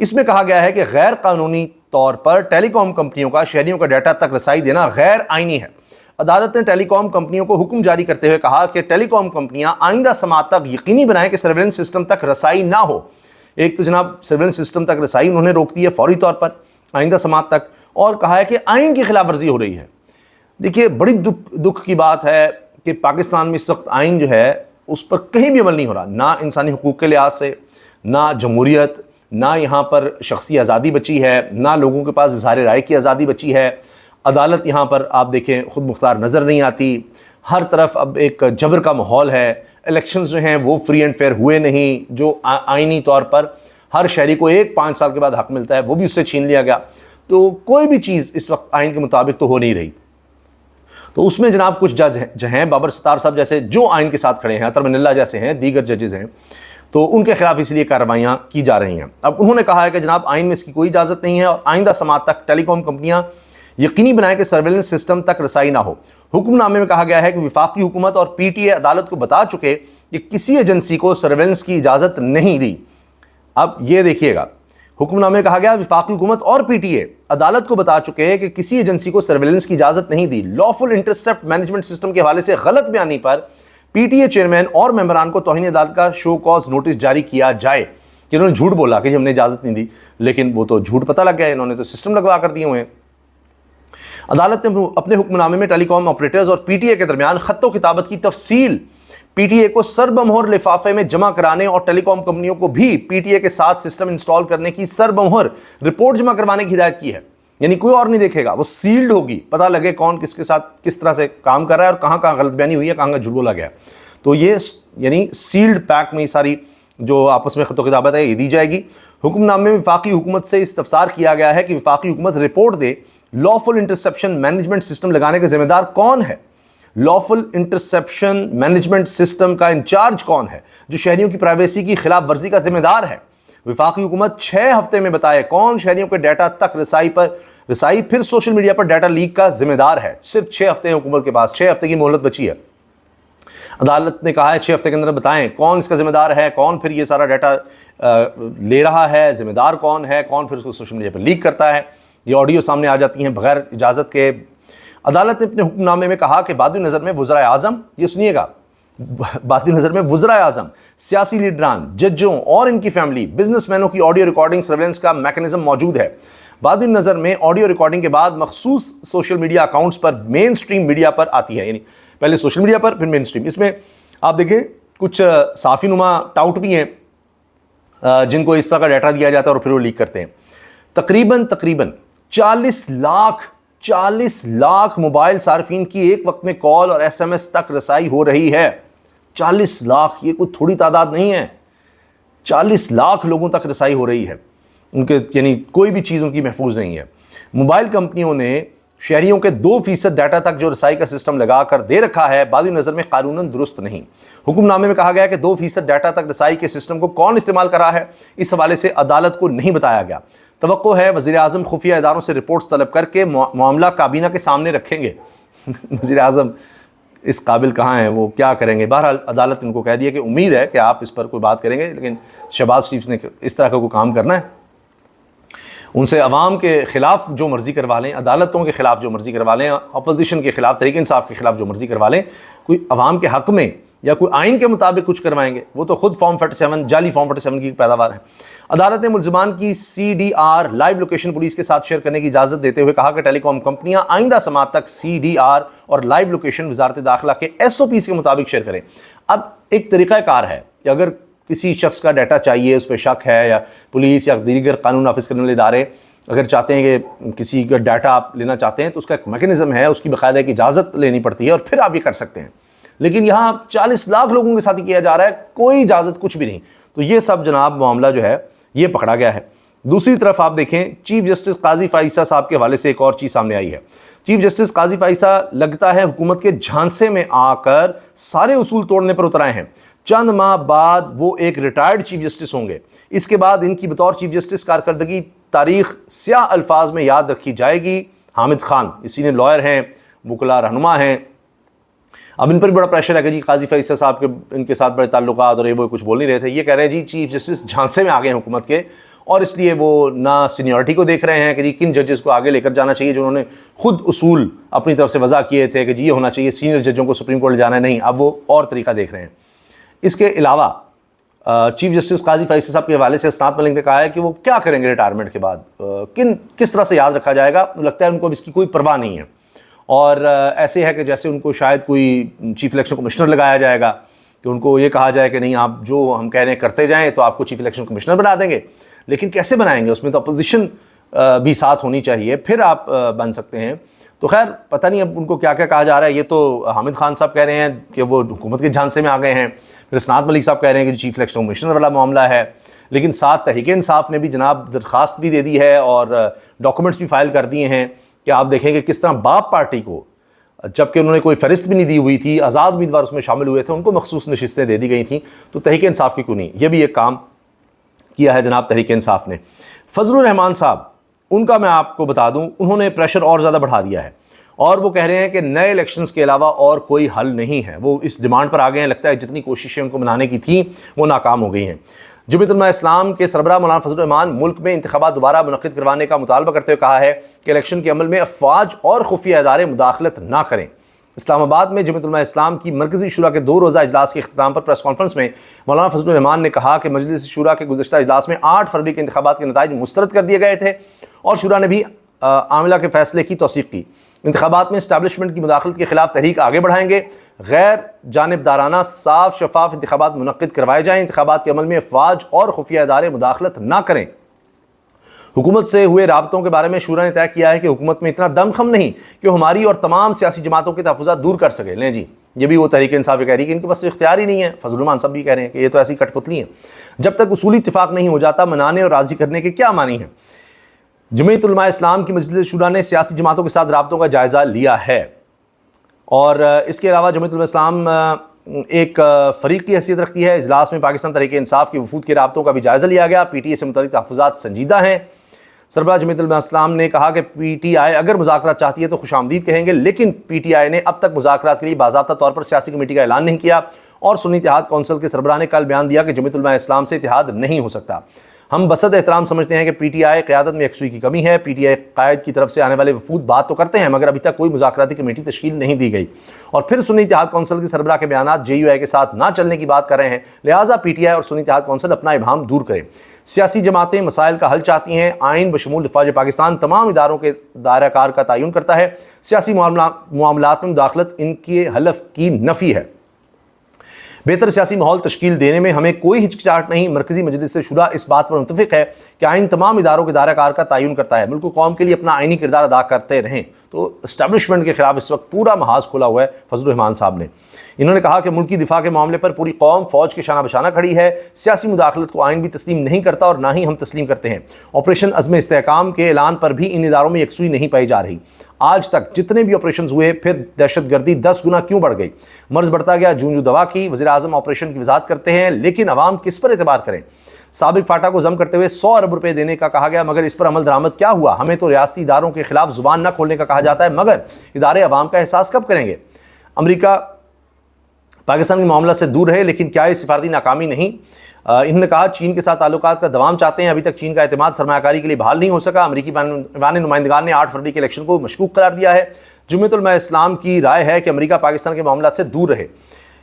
اس میں کہا گیا ہے کہ غیر قانونی طور پر ٹیلی کام کمپنیوں کا شہریوں کا ڈیٹا تک رسائی دینا غیر آئینی ہے۔ عدالت نے ٹیلی کام کمپنیوں کو حکم جاری کرتے ہوئے کہا کہ ٹیلی کام کمپنیاں آئندہ سماعت تک یقینی بنائیں کہ سرویلنس سسٹم تک رسائی نہ ہو۔ ایک تو جناب سرویلنس سسٹم تک رسائی انہوں نے روک دی ہے فوری طور پر آئندہ سماعت تک، اور کہا ہے کہ آئین کی خلاف ورزی ہو رہی ہے۔ دیکھیے بڑی دکھ کی بات ہے کہ پاکستان میں اس وقت آئین جو ہے اس پر کہیں بھی عمل نہیں ہو رہا، نہ انسانی حقوق کے لحاظ سے، نہ جمہوریت، نہ یہاں پر شخصی آزادی بچی ہے، نہ لوگوں کے پاس اظہار رائے کی آزادی بچی ہے۔ عدالت یہاں پر آپ دیکھیں خود مختار نظر نہیں آتی، ہر طرف اب ایک جبر کا ماحول ہے۔ الیکشنز جو ہیں وہ فری اینڈ فیئر ہوئے نہیں، جو آئینی طور پر ہر شہری کو 5 سال کے بعد حق ملتا ہے وہ بھی اس سے چھین لیا گیا۔ تو کوئی بھی چیز اس وقت آئین کے مطابق تو ہو نہیں رہی۔ تو اس میں جناب کچھ جج جو ہیں بابر ستار صاحب جیسے جو آئین کے ساتھ کھڑے ہیں، اطہر من اللہ جیسے ہیں، دیگر ججز ہیں، تو ان کے خلاف اس لیے کارروائیاں کی جا رہی ہیں۔ اب انہوں نے کہا ہے کہ جناب آئین میں اس کی کوئی اجازت نہیں ہے اور آئندہ سماعت تک ٹیلی کام کمپنیاں یقینی بنائیں کہ سرویلنس سسٹم تک رسائی نہ ہو۔ حکم نامے میں کہا گیا ہے کہ وفاقی حکومت اور پی ٹی اے عدالت کو بتا چکے کہ کسی ایجنسی کو سرویلنس کی اجازت نہیں دی۔ اب یہ دیکھیے گا، حکم نامے میں کہا گیا وفاقی حکومت اور پی ٹی اے عدالت کو بتا چکے ہیں کہ کسی ایجنسی کو سرویلنس کی اجازت نہیں دی۔ لافل انٹرسپٹ مینجمنٹ سسٹم کے حوالے سے غلط بیانی پر پی ٹی اے چیئرمین اور ممبران کو توہین عدالت کا شو کاز نوٹس جاری کیا جائے کہ انہوں نے جھوٹ بولا کہ ہم نے اجازت نہیں دی، لیکن وہ تو جھوٹ پتہ لگ گیا، انہوں نے تو سسٹم لگوا کر دیے ہوئے ہیں۔ عدالت نے اپنے حکم نامے میں ٹیلی کام آپریٹرز اور پی ٹی اے کے درمیان خط و کتابت کی تفصیل پی ٹی اے کو سربمہر لفافے میں جمع کرانے اور ٹیلی کام کمپنیوں کو بھی پی ٹی اے کے ساتھ سسٹم انسٹال کرنے کی سربمہر رپورٹ جمع کروانے کی ہدایت کی ہے۔ یعنی کوئی اور نہیں دیکھے گا، وہ سیلڈ ہوگی، پتہ لگے کون کس کے ساتھ کس طرح سے کام کر رہا ہے اور کہاں کہاں غلط بیانی ہوئی ہے، کہاں کہاں جھوٹ بولا گیا۔ تو یہ یعنی سیلڈ پیک میں یہ ساری جو آپس میں خط و کتابت ہے یہ دی جائے گی۔ حکم نامے میں وفاقی حکومت سے استفسار کیا گیا ہے کہ وفاقی حکومت رپورٹ دے لافل انٹرسیپشن مینجمنٹ سسٹم لگانے کا ذمہ دار کون ہے، لافل انٹرسیپشن مینجمنٹ سسٹم کا انچارج کون ہے جو شہریوں کی پرائیویسی کی خلاف ورزی کا ذمہ دار ہے۔ وفاقی حکومت 6 ہفتے میں بتائے کون شہریوں کے ڈیٹا تک رسائی پھر سوشل میڈیا پر ڈیٹا لیک کا ذمہ دار ہے۔ صرف 6 ہفتے ہیں حکومت کے پاس، 6 ہفتے کی مہلت بچی ہے۔ عدالت نے کہا ہے 6 ہفتے کے اندر بتائیں کون اس کا ذمہ دار ہے، کون پھر یہ سارا ڈیٹا لے رہا ہے، ذمہ دار کون ہے، کون پھر اس کو سوشل میڈیا پر لیک کرتا ہے۔ یہ آڈیو سامنے آ جاتی ہیں بغیر اجازت کے۔ عدالت نے اپنے حکم نامے میں کہا کہ بادی نظر میں وزرائے اعظم، یہ سنیے گا، بادی نظر میں وزرائے اعظم، سیاسی لیڈران، ججوں اور ان کی فیملی، بزنس مینوں کی آڈیو ریکارڈنگ سرویلنس کا میکنزم موجود ہے۔ بادی نظر میں آڈیو ریکارڈنگ کے بعد مخصوص سوشل میڈیا اکاؤنٹس پر مین سٹریم میڈیا پر آتی ہے، یعنی پہلے سوشل میڈیا پر پھر مین سٹریم۔ اس میں آپ دیکھیں کچھ صحافی نما ٹاؤٹ بھی ہیں جن کو اس طرح کا ڈیٹا دیا جاتا ہے اور پھر وہ لیک کرتے ہیں۔ تقریباً 40 لاکھ موبائل صارفین کی ایک وقت میں کال اور ایس ایم ایس تک رسائی ہو رہی ہے۔ 40 لاکھ، یہ کوئی تھوڑی تعداد نہیں ہے، 40 لاکھ لوگوں تک رسائی ہو رہی ہے ان کے، یعنی کوئی بھی چیز ان کی محفوظ نہیں ہے۔ موبائل کمپنیوں نے شہریوں کے 2% ڈیٹا تک جو رسائی کا سسٹم لگا کر دے رکھا ہے، بادی نظر میں قانوناً درست نہیں۔ حکم نامے میں کہا گیا کہ 2% ڈیٹا تک رسائی کے سسٹم کو کون استعمال کر رہا ہے، اس حوالے سے عدالت کو نہیں بتایا گیا۔ توقع ہے وزیر اعظم خفیہ اداروں سے رپورٹس طلب کر کے معاملہ کابینہ کے سامنے رکھیں گے۔ وزیر اعظم اس قابل کہاں ہیں، وہ کیا کریں گے؟ بہرحال عدالت ان کو کہہ دیا کہ امید ہے کہ آپ اس پر کوئی بات کریں گے، لیکن شہباز شریف نے اس طرح کا کوئی کام کرنا ہے؟ ان سے عوام کے خلاف جو مرضی کروا لیں، عدالتوں کے خلاف جو مرضی کروا لیں، اپوزیشن کے خلاف، تحریک انصاف کے خلاف جو مرضی کروا لیں، کوئی عوام کے حق میں یا کوئی آئین کے مطابق کچھ کروائیں گے؟ وہ تو خود فارم 47 جعلی فارم 47 کی پیداوار ہے۔ عدالت نے ملزمان کی CDR لائیو لوکیشن پولیس کے ساتھ شیئر کرنے کی اجازت دیتے ہوئے کہا کہ ٹیلی کام کمپنیاں آئندہ سماعت تک CDR اور لائیو لوکیشن وزارت داخلہ کے SOPs کے مطابق شیئر کریں۔ اب ایک طریقہ کار ہے کہ اگر کسی شخص کا ڈیٹا چاہیے، اس پہ شک ہے، یا پولیس یا دیگر قانون نافذ کرنے والے ادارے اگر چاہتے ہیں کہ کسی کا ڈیٹا آپ لینا چاہتے ہیں تو اس کا ایک میکنزم ہے، اس کی باقاعدہ ایک اجازت لینی پڑتی ہے اور پھر آپ یہ کر سکتے ہیں۔ لیکن یہاں 40 لاکھ لوگوں کے ساتھ ہی کیا جا رہا ہے، کوئی اجازت کچھ بھی نہیں۔ تو یہ سب جناب معاملہ جو ہے یہ پکڑا گیا ہے۔ دوسری طرف آپ دیکھیں چیف جسٹس قاضی فائزہ صاحب کے حوالے سے ایک اور چیز سامنے آئی ہے۔ چیف جسٹس قاضی فائزہ لگتا ہے حکومت کے جھانسے میں آ کر سارے اصول توڑنے پر اتر آئے ہیں۔ چند ماہ بعد وہ ایک ریٹائرڈ چیف جسٹس ہوں گے۔ اس کے بعد ان کی بطور چیف جسٹس کارکردگی تاریخ سیاہ الفاظ میں یاد رکھی جائے گی۔ حامد خان اسی نے لائر ہیں، وکلا رہنما ہیں، اب ان پر بڑا پریشر ہے کہ جی قاضی فیصل صاحب کے ان کے ساتھ بڑے تعلقات اور وہ کچھ بول نہیں رہے تھے، یہ کہہ رہے ہیں جی چیف جسٹس جھانسے میں آ گئے ہیں حکومت کے اور اس لیے وہ نہ سینیورٹی کو دیکھ رہے ہیں کہ جی کن ججز کو آگے لے کر جانا چاہیے، جو انہوں نے خود اصول اپنی طرف سے وضع کیے تھے کہ جی یہ ہونا چاہیے، سینئر ججوں کو سپریم کورٹ لے جانا ہے، نہیں، اب وہ اور طریقہ دیکھ رہے ہیں۔ اس کے علاوہ چیف جسٹس قاضی فیصل صاحب کے حوالے سے اسناد ملک نے کہا ہے کہ وہ کیا کریں گے ریٹائرمنٹ کے بعد، کس طرح سے یاد رکھا جائے گا، لگتا ہے ان کو اب اس کی کوئی پرواہ نہیں ہے، اور ایسے ہے کہ جیسے ان کو شاید کوئی چیف الیکشن کمشنر لگایا جائے گا کہ ان کو یہ کہا جائے کہ نہیں آپ جو ہم کہہ رہے ہیں کرتے جائیں تو آپ کو چیف الیکشن کمشنر بنا دیں گے، لیکن کیسے بنائیں گے، اس میں تو اپوزیشن بھی ساتھ ہونی چاہیے، پھر آپ بن سکتے ہیں۔ تو خیر پتہ نہیں اب ان کو کیا کیا کہا جا رہا ہے، یہ تو حامد خان صاحب کہہ رہے ہیں کہ وہ حکومت کے جھانسے میں آ گئے ہیں، پھر اسناد ملک صاحب کہہ رہے ہیں کہ چیف الیکشن کمشنر والا معاملہ ہے، لیکن ساتھ تحریک انصاف نے بھی جناب درخواست بھی دے دی ہے اور ڈاکومنٹس بھی فائل کر دیے ہیں کہ آپ دیکھیں کہ کس طرح باپ پارٹی کو، جبکہ انہوں نے کوئی فہرست بھی نہیں دی ہوئی تھی، آزاد امیدوار اس میں شامل ہوئے تھے، ان کو مخصوص نشستیں دے دی گئی تھیں، تو تحریک انصاف کی کیوں نہیں، یہ بھی ایک کام کیا ہے جناب تحریک انصاف نے۔ فضل الرحمان صاحب، ان کا میں آپ کو بتا دوں، انہوں نے پریشر اور زیادہ بڑھا دیا ہے اور وہ کہہ رہے ہیں کہ نئے الیکشنز کے علاوہ اور کوئی حل نہیں ہے، وہ اس ڈیمانڈ پر آ گئے ہیں، لگتا ہے جتنی کوششیں ان کو منانے کی تھیں وہ ناکام ہو گئی ہیں۔ جمعیت علماء اسلام کے سربراہ مولانا فضل الرحمان ملک میں انتخابات دوبارہ منعقد کروانے کا مطالبہ کرتے ہوئے کہا ہے کہ الیکشن کے عمل میں افواج اور خفیہ ادارے مداخلت نہ کریں۔ اسلام آباد میں جمعیت علماء اسلام کی مرکزی شورا کے 2 روزہ اجلاس کے اختتام پر پریس کانفرنس میں مولانا فضل الرحمان نے کہا کہ مجلس شورا کے گزشتہ اجلاس میں 8 فروری کے انتخابات کے نتائج مسترد کر دیے گئے تھے اور شورا نے بھی عاملہ کے فیصلے کی توثیق کی۔ انتخابات میں اسٹیبلشمنٹ کی مداخلت کے خلاف تحریک آگے بڑھائیں گے، غیر جانبدارانہ صاف شفاف انتخابات منعقد کروائے جائیں، انتخابات کے عمل میں افواج اور خفیہ ادارے مداخلت نہ کریں۔ حکومت سے ہوئے رابطوں کے بارے میں شورا نے طے کیا ہے کہ حکومت میں اتنا دم خم نہیں کہ وہ ہماری اور تمام سیاسی جماعتوں کے تحفظات دور کر سکے۔ لیں جی، یہ بھی وہ تحریک انصاف کہہ رہی ہے کہ ان کے پاس اختیار ہی نہیں ہے، فضل الرحمان صاحب بھی کہہ رہے ہیں کہ یہ تو ایسی کٹ پتلی ہیں، جب تک اصولی اتفاق نہیں ہو جاتا منانے اور راضی کرنے کے کیا معنی ہیں۔ جمعیت علماء اسلام کی مجلس شورا نے سیاسی جماعتوں کے ساتھ رابطوں کا جائزہ لیا ہے، اور اس کے علاوہ جمعیت علماء اسلام ایک فریق کی حیثیت رکھتی ہے۔ اجلاس میں پاکستان تحریک انصاف کی وفود کے رابطوں کا بھی جائزہ لیا گیا، پی ٹی آئی سے متعلق تحفظات سنجیدہ ہیں۔ سربراہ جمعیت علماء اسلام نے کہا کہ پی ٹی آئی اگر مذاکرات چاہتی ہے تو خوش آمدید کہیں گے، لیکن پی ٹی آئی نے اب تک مذاکرات کے لیے باضابطہ طور پر سیاسی کمیٹی کا اعلان نہیں کیا، اور سنی اتحاد کونسل کے سربراہ نے کل بیان دیا کہ جمعیت علماء اسلام سے اتحاد نہیں ہو سکتا۔ ہم بسط احترام سمجھتے ہیں کہ پی ٹی آئی قیادت میں یکسوئی کی کمی ہے، پی ٹی آئی قائد کی طرف سے آنے والے وفود بات تو کرتے ہیں مگر ابھی تک کوئی مذاکراتی کمیٹی تشکیل نہیں دی گئی، اور پھر سنی اتحاد کونسل کے سربراہ کے بیانات جے یو آئی کے ساتھ نہ چلنے کی بات کر رہے ہیں، لہٰذا پی ٹی آئی اور سنی اتحاد کونسل اپنا ابہام دور کریں۔ سیاسی جماعتیں مسائل کا حل چاہتی ہیں، آئین بشمول دفاع پاکستان تمام اداروں کے دائرہ کار کا تعین کرتا ہے، سیاسی معاملات میں مداخلت ان کے حلف کی نفی ہے۔ بہتر سیاسی ماحول تشکیل دینے میں ہمیں کوئی ہچکچاہٹ نہیں، مرکزی مجلس شورا اس بات پر متفق ہے کہ آئین تمام اداروں کے دائرہ کار کا تعین کرتا ہے، ملک و قوم کے لیے اپنا آئینی کردار ادا کرتے رہیں۔ تو اسٹیبلشمنٹ کے خلاف اس وقت پورا محاذ کھلا ہوا ہے فضل الرحمان صاحب نے۔ انہوں نے کہا کہ ملکی دفاع کے معاملے پر پوری قوم فوج کے شانہ بشانہ کھڑی ہے، سیاسی مداخلت کو آئین بھی تسلیم نہیں کرتا اور نہ ہی ہم تسلیم کرتے ہیں۔ آپریشن عزم استحکام کے اعلان پر بھی ان اداروں میں یکسوئی نہیں پائی جا رہی۔ آج تک جتنے بھی آپریشنز ہوئے، پھر دہشت گردی 10 گنا کیوں بڑھ گئی، مرض بڑھتا گیا، جوں دوا کی۔ وزیر اعظم آپریشن کی وضاحت کرتے ہیں، لیکن عوام کس پر اعتبار کریں؟ سابق فاٹا کو ضم کرتے ہوئے 100 ارب روپے دینے کا کہا گیا، مگر اس پر عمل درآمد کیا ہوا؟ ہمیں تو ریاستی اداروں کے خلاف زبان نہ کھولنے کا کہا جاتا ہے، مگر ادارے عوام کا احساس کب کریں گے؟ امریکہ پاکستان کے معاملہ سے دور ہے، لیکن کیا یہ سفارتی ناکامی نہیں؟ انہوں نے کہا چین کے ساتھ تعلقات کا دوام چاہتے ہیں، ابھی تک چین کا اعتماد سرمایہ کاری کے لیے بحال نہیں ہو سکا۔ امریکی ایوان نمائندگان نے 8 فروری کے الیکشن کو مشکوک قرار دیا ہے۔ جمعیت علماء اسلام کی رائے ہے کہ امریکہ پاکستان کے معاملات سے دور رہے۔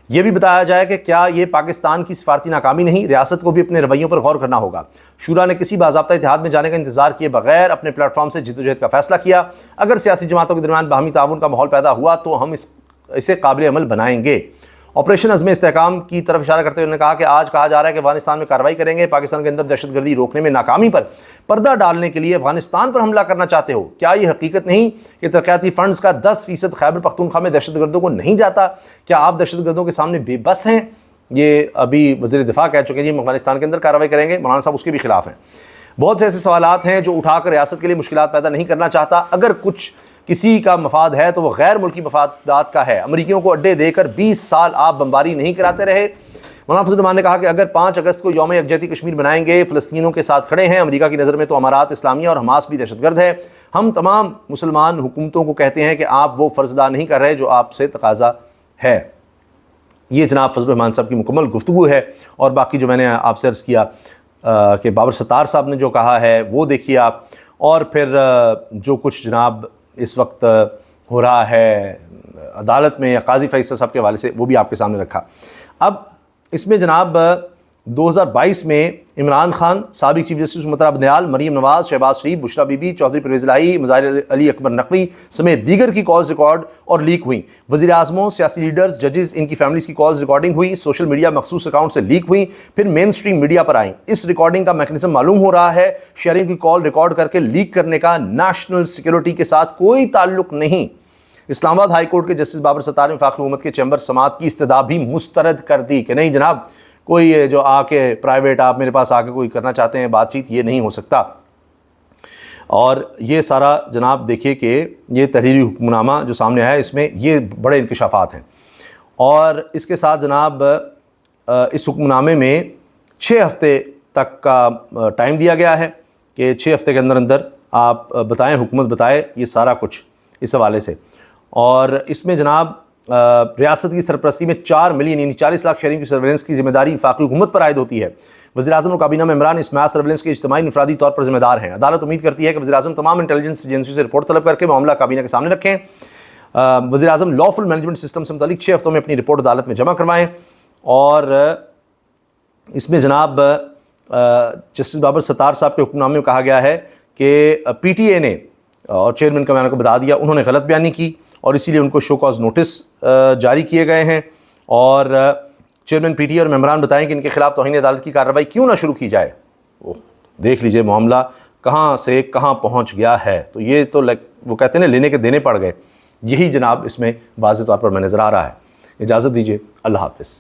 یہ بھی بتایا جائے کہ کیا یہ پاکستان کی سفارتی ناکامی نہیں، ریاست کو بھی اپنے رویوں پر غور کرنا ہوگا۔ شورا نے کسی باضابطہ اتحاد میں جانے کا انتظار کیے بغیر اپنے پلیٹ فارم سے جدوجہد کا فیصلہ کیا۔ اگر سیاسی جماعتوں کے درمیان باہمی تعاون کا ماحول پیدا ہوا تو ہم اسے قابل عمل بنائیں گے۔ آپریشن عزم استحکام کی طرف اشارہ کرتے ہوئے انہوں نے کہا کہ آج کہا جا رہا ہے کہ افغانستان میں کارروائی کریں گے، پاکستان کے اندر دہشت گردی روکنے میں ناکامی پر پردہ ڈالنے کے لیے افغانستان پر حملہ کرنا چاہتے ہو۔ کیا یہ حقیقت نہیں کہ ترقیاتی فنڈز کا 10% خیبر پختونخوا میں دہشت گردوں کو نہیں جاتا؟ کیا آپ دہشت گردوں کے سامنے بے بس ہیں؟ یہ ابھی وزیر دفاع کہہ چکے ہیں جی افغانستان کے اندر کارروائی کریں گے، مولانا صاحب اس کے بھی خلاف ہیں۔ بہت سے ایسے سوالات ہیں جو اٹھا کر ریاست کے لیے مشکلات پیدا نہیں کرنا چاہتا۔ اگر کسی کا مفاد ہے تو وہ غیر ملکی مفادات کا ہے۔ امریکیوں کو اڈے دے کر 20 سال آپ بمباری نہیں کراتے رہے۔ مولانا فضل الرحمان نے کہا کہ اگر 5 اگست کو یوم یکجہتی کشمیر بنائیں گے، فلسطینیوں کے ساتھ کھڑے ہیں۔ امریکہ کی نظر میں تو امارات اسلامیہ اور حماس بھی دہشت گرد ہے۔ ہم تمام مسلمان حکومتوں کو کہتے ہیں کہ آپ وہ فرض ادا نہیں کر رہے جو آپ سے تقاضا ہے۔ یہ جناب فضل الرحمان صاحب کی مکمل گفتگو ہے، اور باقی جو میں نے آپ سے عرض کیا کہ بابر ستار صاحب نے جو کہا ہے وہ دیکھیے آپ، اور پھر جو کچھ جناب اس وقت ہو رہا ہے عدالت میں یا قاضی فیصل صاحب کے حوالے سے وہ بھی آپ کے سامنے رکھا۔ اب اس میں جناب 2022 میں عمران خان، سابق چیف جسٹس سمترا بندیال، مریم نواز، شہباز شریف، بشرا بی بی، چودھری پرویز الہی، مظاہر علی اکبر نقوی سمیت دیگر کی کالز ریکارڈ اور لیک ہوئیں۔ وزیر اعظموں، سیاسی لیڈرز، ججز، ان کی فیملیز کی کالز ریکارڈنگ ہوئی، سوشل میڈیا مخصوص اکاؤنٹ سے لیک ہوئیں، پھر مین سٹریم میڈیا پر آئیں۔ اس ریکارڈنگ کا میکنزم معلوم ہو رہا ہے، شہریوں کی کال ریکارڈ کر کے لیک کرنے کا نیشنل سیکیورٹی کے ساتھ کوئی تعلق نہیں۔ اسلام آباد ہائی کورٹ کے جسٹس بابر ستار نے وفاقی حکومت کے چیمبر سماعت کی استدعا بھی مسترد کر دی کہ نہیں جناب، کوئی جو آ کے پرائیویٹ آپ میرے پاس آ کے کوئی کرنا چاہتے ہیں بات چیت، یہ نہیں ہو سکتا۔ اور یہ سارا جناب دیکھیے کہ یہ تحریری حکم نامہ جو سامنے آیا ہے، اس میں یہ بڑے انکشافات ہیں، اور اس کے ساتھ جناب اس حکم نامے میں 6 ہفتے تک کا ٹائم دیا گیا ہے کہ 6 ہفتے کے اندر اندر آپ بتائیں، حکومت بتائے یہ سارا کچھ اس حوالے سے۔ اور اس میں جناب ریاست کی سرپرستی میں 4 ملین یعنی 40 لاکھ شہریوں کی سرویلنس کی ذمہ داری وفاقی حکومت پر عائد ہوتی ہے۔ وزیر اعظم اور کابینہ ممبران اس میاس سرویلنس کے اجتماعی انفرادی طور پر ذمہ دار ہیں۔ عدالت امید کرتی ہے کہ وزیر اعظم تمام انٹیلیجنس ایجنسیوں سے رپورٹ طلب کر کے معاملہ کابینہ کے سامنے رکھیں۔ وزیر اعظم لافل مینجمنٹ سسٹم سے متعلق 6 ہفتوں میں اپنی رپورٹ عدالت میں جمع کروائیں۔ اور اس میں جناب جسٹس بابر ستار صاحب کے حکم نامے میں کہا گیا ہے کہ پی ٹی اے نے اور چیئرمین کا میں نے کو بتا دیا، انہوں نے غلط بیانی کی اور اسی لیے ان کو شو کاز نوٹس جاری کیے گئے ہیں، اور چیئرمین پی ٹی اے اور ممبران بتائیں کہ ان کے خلاف توہین عدالت کی کارروائی کیوں نہ شروع کی جائے۔ دیکھ لیجئے معاملہ کہاں سے کہاں پہنچ گیا ہے۔ تو یہ تو وہ کہتے ہیں نا لینے کے دینے پڑ گئے، یہی جناب اس میں واضح طور پر میں نظر آ رہا ہے۔ اجازت دیجیے، اللہ حافظ۔